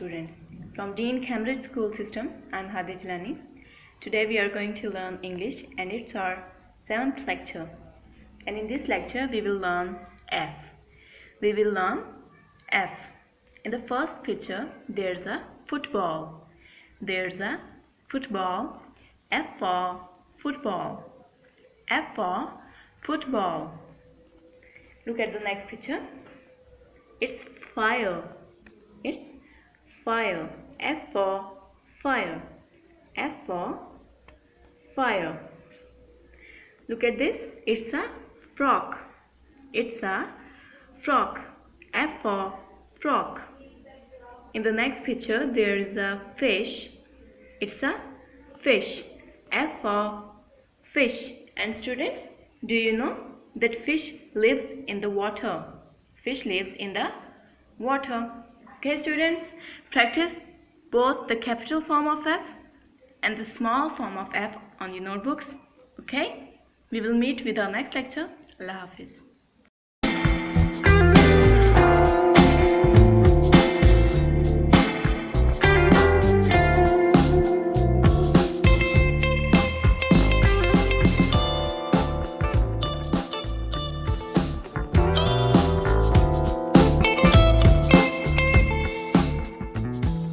students. From Dean Cambridge School System, I am Hadi Jilani. Today we are going to learn English and it's our 7th lecture. And in this lecture we will learn F. We will learn F. In the first picture there's a football. There's a football. F for football. F for football. Look at the next picture. It's fire. It's fire. F for fire. F for fire. Look at this. It's a frog. It's a frog. F for frog. In the next picture there is a fish. It's a fish. F for fish. And students, do you know that fish lives in the water? Fish lives in the water. Okay students, practice both the capital form of F and the small form of F on your notebooks. Okay, we will meet with our next lecture. Allah Hafiz.